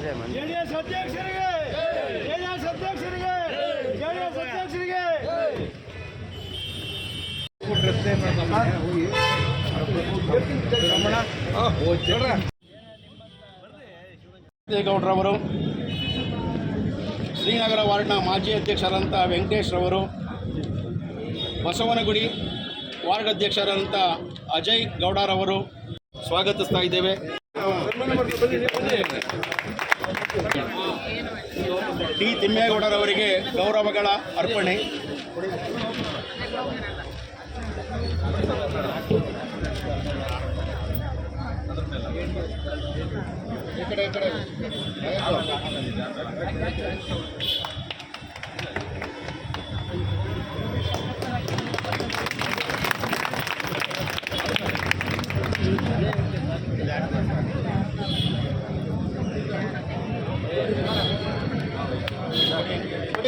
JDS ಅಧ್ಯಕ್ಷರಿಗೆ JDS ಅಧ್ಯಕ್ಷರಿಗೆ JDS ಅಧ್ಯಕ್ಷರಿಗೆ ಗೌಡ್ರವರು, ಶ್ರೀನಗರ ವಾರ್ಡ್ನ ಮಾಜಿ ಅಧ್ಯಕ್ಷರಾದಂಥ ವೆಂಕಟೇಶ್ ರವರು, ಬಸವನಗುಡಿ ವಾರ್ಡ್ ಅಧ್ಯಕ್ಷರಾದಂಥ ಅಜಯ್ ಗೌಡರವರು ಸ್ವಾಗತಿಸ್ತಾ ಇದ್ದೇವೆ. ಟಿ ತಿಮ್ಮೇಗೌಡರವರಿಗೆ ಗೌರವಗಳ ಅರ್ಪಣೆ.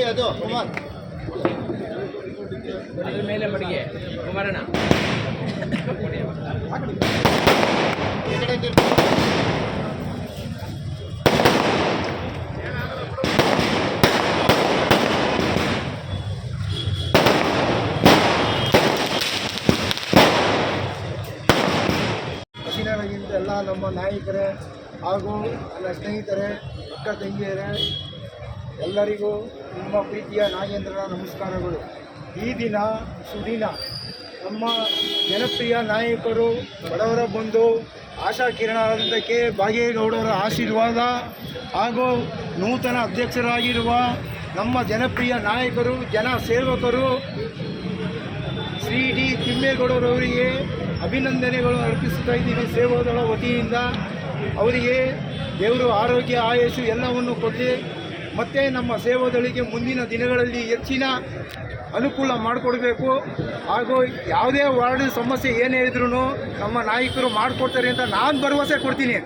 ಅದು ಕುಮಾರ್ ಅದ್ರ ಮೇಲೆ ಮಡಿಗೆ ಕುಮಾರಣ್ಣ ಎಲ್ಲ ನಮ್ಮ ನಾಯಕರೇ ಹಾಗೂ ನನ್ನ ಸ್ನೇಹಿತರೇ, ಅಕ್ಕ ತಂಗಿಯರೇ, ಎಲ್ಲರಿಗೂ ನಿಮ್ಮ ಪ್ರೀತಿಯ ನಾಗೇಂದ್ರನ ನಮಸ್ಕಾರಗಳು. ಈ ದಿನ ಸುದಿನ. ನಮ್ಮ ಜನಪ್ರಿಯ ನಾಯಕರು, ಬಡವರ ಬಂಧು, ಆಶಾ ಕಿರಣಕ್ಕೆ ಭಾಗೇಗೌಡರ ಆಶೀರ್ವಾದ ಹಾಗೂ ನೂತನ ಅಧ್ಯಕ್ಷರಾಗಿರುವ ನಮ್ಮ ಜನಪ್ರಿಯ ನಾಯಕರು, ಜನ ಸೇವಕರು ಶ್ರೀ ಡಿ ತಿಮ್ಮೇಗೌಡರವರಿಗೆ ಅಭಿನಂದನೆಗಳು ಅರ್ಪಿಸುತ್ತಾ ಇದ್ದೀವಿ. ಸೇವಾದಳ ವತಿಯಿಂದ ಅವರಿಗೆ ದೇವರು ಆರೋಗ್ಯ, ಆಯಸ್ಸು ಎಲ್ಲವನ್ನು ಕೊಡಲಿ. ಮತ್ತು ನಮ್ಮ ಸೇವಾದಳಿಗೆ ಮುಂದಿನ ದಿನಗಳಲ್ಲಿ ಹೆಚ್ಚಿನ ಅನುಕೂಲ ಮಾಡಿಕೊಡ್ಬೇಕು. ಹಾಗೂ ಯಾವುದೇ ವಾರ್ಡ್ ಸಮಸ್ಯೆ ಏನೇ ಇದ್ರೂ ನಮ್ಮ ನಾಯಕರು ಮಾಡಿಕೊಡ್ತಾರೆ ಅಂತ ನಾನು ಭರವಸೆ ಕೊಡ್ತೀನಿ.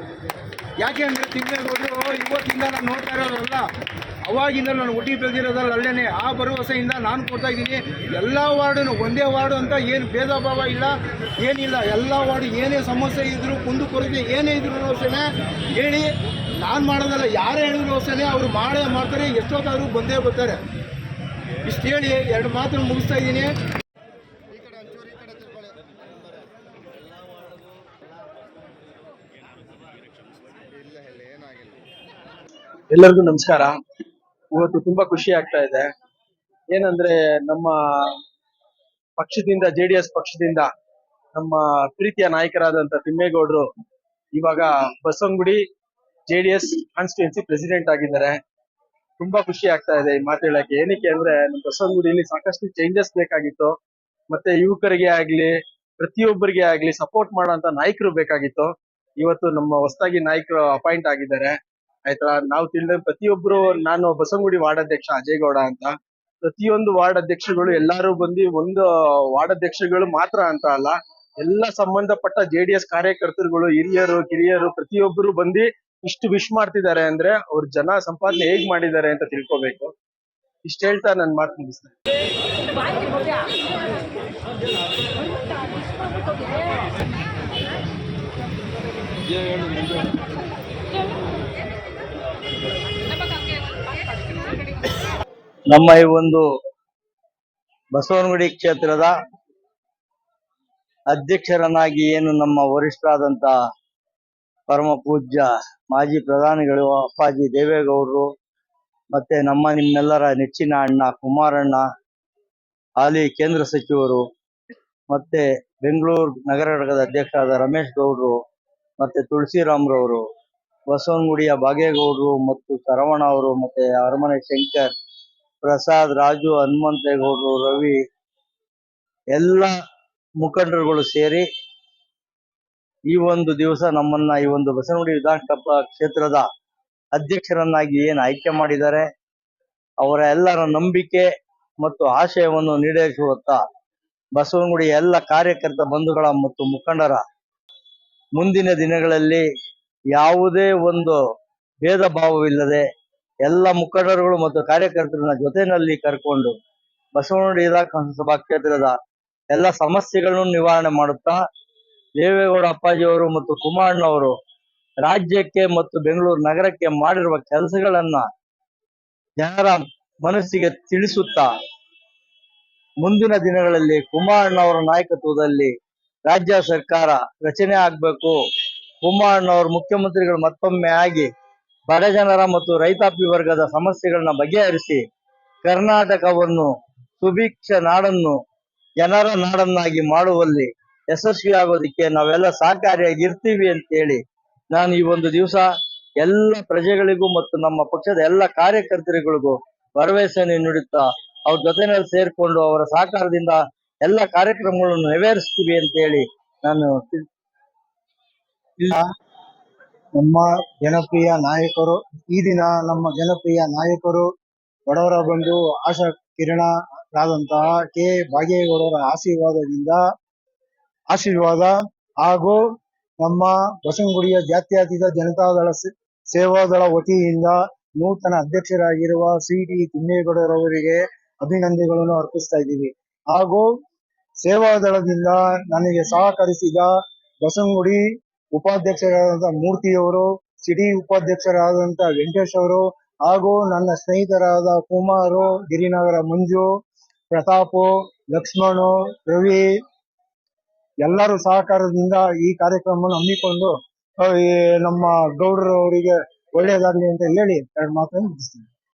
ಯಾಕೆ ಅಂದರೆ ತಿಮ್ಮೇಗೌಡರು ಇವತ್ತಿಂದ ನಾನು ನೋಡ್ತಾ ಇರೋದಲ್ಲ, ಅವಾಗಿಂದ ನಾನು ಹುಟ್ಟಿ ಬೆಳೆದಿರೋದಲ್ಲ, ಅಲ್ಲೇ ಆ ಭರವಸೆಯಿಂದ ನಾನು ಕೊಡ್ತಾ ಇದ್ದೀನಿ. ಎಲ್ಲ ವಾರ್ಡನ್ನು ಒಂದೇ ವಾರ್ಡು ಅಂತ ಏನು ಭೇದ ಭಾವ ಇಲ್ಲ, ಏನಿಲ್ಲ. ಎಲ್ಲ ವಾರ್ಡು ಏನೇ ಸಮಸ್ಯೆ ಇದ್ದರೂ, ಕುಂದುಕೊರತೆ ಏನೇ ಇದ್ರೂ ಅಷ್ಟೇ ಹೇಳಿ, ನಾನು ಮಾಡೋದಲ್ಲ, ಯಾರೇ ಹೇಳಿದ್ರು ಅಷ್ಟೇ ಅವರು ಮಾಡೇ ಮಾಡ್ತಾರೆ. ಎಷ್ಟೊತ್ತಾದರೂ ಬಂದೇ ಬರ್ತಾರೆ. ಇಷ್ಟು ಹೇಳಿ ಎರಡು ಮಾತನ್ನು ಮುಗಿಸ್ತಾ ಇದ್ದೀನಿ. ಎಲ್ಲರಿಗೂ ನಮಸ್ಕಾರ. ಇವತ್ತು ತುಂಬಾ ಖುಷಿ ಆಗ್ತಾ ಇದೆ. ಏನಂದ್ರೆ ನಮ್ಮ ಪಕ್ಷದಿಂದ, JDS ಪಕ್ಷದಿಂದ ನಮ್ಮ ಪ್ರೀತಿಯ ನಾಯಕರಾದಂತ ತಿಮ್ಮೇಗೌಡರು ಇವಾಗ ಬಸವನಗುಡಿ JDS ಕಾನ್ಸ್ಟಿಟ್ಯೂನ್ಸಿ ಪ್ರೆಸಿಡೆಂಟ್ ಆಗಿದ್ದಾರೆ. ತುಂಬಾ ಖುಷಿ ಆಗ್ತಾ ಇದೆ ಈ ಮಾತು ಹೇಳಕ್ಕೆ. ಏನಕ್ಕೆ ಅಂದ್ರೆ ನಮ್ಮ ಬಸವನಗುಡಿಯಲ್ಲಿ ಸಾಕಷ್ಟು ಚೇಂಜಸ್ ಬೇಕಾಗಿತ್ತು. ಮತ್ತೆ ಯುವಕರಿಗೆ ಆಗ್ಲಿ, ಪ್ರತಿಯೊಬ್ಬರಿಗೆ ಆಗ್ಲಿ ಸಪೋರ್ಟ್ ಮಾಡೋಂತ ನಾಯಕರು ಬೇಕಾಗಿತ್ತು. ಇವತ್ತು ನಮ್ಮ ಹೊಸದಾಗಿ ನಾಯಕರು ಅಪಾಯಿಂಟ್ ಆಗಿದ್ದಾರೆ. ಆಯ್ತಾ, ನಾವು ತಿಳಿದ ಪ್ರತಿಯೊಬ್ರು, ನಾನು ಬಸವನಗುಡಿ ವಾರ್ಡ್ ಅಧ್ಯಕ್ಷ ಅಜಯ್ ಗೌಡ ಅಂತ, ಪ್ರತಿಯೊಂದು ವಾರ್ಡ್ ಅಧ್ಯಕ್ಷಗಳು ಎಲ್ಲಾರು ಬಂದು, ಒಂದು ವಾರ್ಡ್ ಅಧ್ಯಕ್ಷಗಳು ಮಾತ್ರ ಅಂತ ಅಲ್ಲ, ಎಲ್ಲ ಸಂಬಂಧಪಟ್ಟ JDS ಕಾರ್ಯಕರ್ತರುಗಳು, ಹಿರಿಯರು, ಕಿರಿಯರು ಪ್ರತಿಯೊಬ್ಬರು ಬಂದು ಇಷ್ಟು ವಿಶ್ ಮಾಡ್ತಿದ್ದಾರೆ ಅಂದ್ರೆ ಅವ್ರ ಜನ ಸಂಪಾದನೆ ಹೇಗ್ ಮಾಡಿದ್ದಾರೆ ಅಂತ ತಿಳ್ಕೊಬೇಕು. ಇಷ್ಟ ಹೇಳ್ತಾ ನನ್ನ ಮಾತು ಮುಗಿಸ್ತೇನೆ. ನಮ್ಮ ಈ ಒಂದು ಬಸವನಗುಡಿ ಕ್ಷೇತ್ರದ ಅಧ್ಯಕ್ಷರನ್ನಾಗಿ ಏನು ನಮ್ಮ ವರಿಷ್ಠರಾದಂತ ಪರಮ ಪೂಜ್ಯ ಮಾಜಿ ಪ್ರಧಾನಿಗಳು ಅಪ್ಪಾಜಿ ದೇವೇಗೌಡರು, ಮತ್ತೆ ನಿಮ್ಮೆಲ್ಲರ ನೆಚ್ಚಿನ ಅಣ್ಣ ಕುಮಾರಣ್ಣ, ಹಾಲಿ ಕೇಂದ್ರ ಸಚಿವರು, ಮತ್ತೆ ಬೆಂಗಳೂರು ನಗರ ಘಟಕದ ಅಧ್ಯಕ್ಷರಾದ ರಮೇಶ್ ಗೌಡ್ರು, ಮತ್ತೆ ತುಳಸಿರಾಮ್ರವರು, ಬಸವನಗುಡಿಯ ಭಾಗೇಗೌಡರು ಮತ್ತು ಶರವಣ ಅವರು, ಮತ್ತೆ ಅರಮನೆ ಶಂಕರ್, ಪ್ರಸಾದ್, ರಾಜು, ಹನುಮಂತೇಗೌಡರು, ರವಿ, ಎಲ್ಲ ಮುಖಂಡರುಗಳು ಸೇರಿ ಈ ಒಂದು ದಿವಸ ನಮ್ಮನ್ನ ಈ ಒಂದು ಬಸವನಗುಡಿ ವಿಧಾನಸಭಾ ಕ್ಷೇತ್ರದ ಅಧ್ಯಕ್ಷರನ್ನಾಗಿ ಏನು ಆಯ್ಕೆ ಮಾಡಿದ್ದಾರೆ, ಅವರ ಎಲ್ಲರ ನಂಬಿಕೆ ಮತ್ತು ಆಶಯವನ್ನು ಈಡೇರಿಸುವತ್ತ ಬಸವನಗುಡಿ ಎಲ್ಲ ಕಾರ್ಯಕರ್ತ ಬಂಧುಗಳ ಮತ್ತು ಮುಖಂಡರ ಮುಂದಿನ ದಿನಗಳಲ್ಲಿ ಯಾವುದೇ ಒಂದು ಭೇದ ಭಾವವಿಲ್ಲದೆ ಎಲ್ಲ ಮುಖಂಡರುಗಳು ಮತ್ತು ಕಾರ್ಯಕರ್ತರನ್ನ ಜೊತೆಯಲ್ಲಿ ಕರ್ಕೊಂಡು ಬಸವನಗುಡಿ ವಿಧಾನಸಭಾ ಕ್ಷೇತ್ರದ ಎಲ್ಲ ಸಮಸ್ಯೆಗಳನ್ನು ನಿವಾರಣೆ ಮಾಡುತ್ತಾ ದೇವೇಗೌಡ ಅಪ್ಪಾಜಿಯವರು ಮತ್ತು ಕುಮಾರಣ್ಣವರು ರಾಜ್ಯಕ್ಕೆ ಮತ್ತು ಬೆಂಗಳೂರು ನಗರಕ್ಕೆ ಮಾಡಿರುವ ಕೆಲಸಗಳನ್ನ ಜನರ ಮನಸ್ಸಿಗೆ ತಿಳಿಸುತ್ತಾ ಮುಂದಿನ ದಿನಗಳಲ್ಲಿ ಕುಮಾರಣ್ಣವರ ನಾಯಕತ್ವದಲ್ಲಿ ರಾಜ್ಯ ಸರ್ಕಾರ ರಚನೆ ಆಗಬೇಕು. ಕುಮಾರಣ್ಣವರು ಮುಖ್ಯಮಂತ್ರಿಗಳು ಮತ್ತೊಮ್ಮೆ ಆಗಿ ಬಡ ಜನರ ಮತ್ತು ರೈತಾಪಿ ವರ್ಗದ ಸಮಸ್ಯೆಗಳನ್ನ ಬಗೆಹರಿಸಿ ಕರ್ನಾಟಕವನ್ನು ಸುಭಿಕ್ಷ ನಾಡನ್ನು ಜನರ ನಾಡನ್ನಾಗಿ ಮಾಡುವಲ್ಲಿ ಯಶಸ್ವಿಯಾಗೋದಕ್ಕೆ ನಾವೆಲ್ಲ ಸಹಕಾರಿಯಾಗಿರ್ತೀವಿ ಅಂತೇಳಿ ನಾನು ಈ ಒಂದು ದಿವಸ ಎಲ್ಲ ಪ್ರಜೆಗಳಿಗೂ ಮತ್ತು ನಮ್ಮ ಪಕ್ಷದ ಎಲ್ಲ ಕಾರ್ಯಕರ್ತರಿಗಳಿಗೂ ಭರವಸೆಯನ್ನು ನೀಡುತ್ತಾ ಅವ್ರ ಜೊತೆನಲ್ಲಿ ಸೇರ್ಕೊಂಡು ಅವರ ಸಹಕಾರದಿಂದ ಎಲ್ಲ ಕಾರ್ಯಕ್ರಮಗಳನ್ನು ನೆರವೇರಿಸ್ತೀವಿ ಅಂತೇಳಿ ನಾನು ನಮ್ಮ ಜನಪ್ರಿಯ ನಾಯಕರು ಈ ದಿನ ನಮ್ಮ ಜನಪ್ರಿಯ ನಾಯಕರು ಬಡವರ ಬಂಧು ಆಶಾ ಕಿರಣರಾದಂತಹ ಕೆ ಭಾಗೇಗೌಡರ ಆಶೀರ್ವಾದ ಹಾಗೂ ನಮ್ಮ ಬಸವನಗುಡಿಯ ಜಾತ್ಯತೀತ ಜನತಾದಳ ಸೇವಾದಳ ವತಿಯಿಂದ ನೂತನ ಅಧ್ಯಕ್ಷರಾಗಿರುವ ಸಿ.ಟಿ. ತಿಮ್ಮೇಗೌಡರವರಿಗೆ ಅಭಿನಂದನೆಗಳನ್ನು ಅರ್ಪಿಸ್ತಾ ಇದ್ದೀವಿ. ಹಾಗೂ ಸೇವಾದಳದಿಂದ ನನಗೆ ಸಹಕರಿಸಿದ ಬಸವನಗುಡಿ ಉಪಾಧ್ಯಕ್ಷರಾದಂತಹ ಮೂರ್ತಿಯವರು, ಸಿಟಿ ಉಪಾಧ್ಯಕ್ಷರಾದಂತಹ ವೆಂಕಟೇಶ್ ಅವರು ಹಾಗೂ ನನ್ನ ಸ್ನೇಹಿತರಾದ ಕುಮಾರು, ಗಿರಿನಗರ ಮಂಜು, ಪ್ರತಾಪು, ಲಕ್ಷ್ಮಣು, ರವಿ ಎಲ್ಲರೂ ಸಹಕಾರದಿಂದ ಈ ಕಾರ್ಯಕ್ರಮವನ್ನು ಹಮ್ಮಿಕೊಂಡು ನಮ್ಮ ಗೌಡರವರಿಗೆ ಒಳ್ಳೆಯದಾಗಲಿ ಅಂತ ಹೇಳಿ ಎರಡು ಮಾತನ್ನು ಮುಗಿಸ್ತೀನಿ.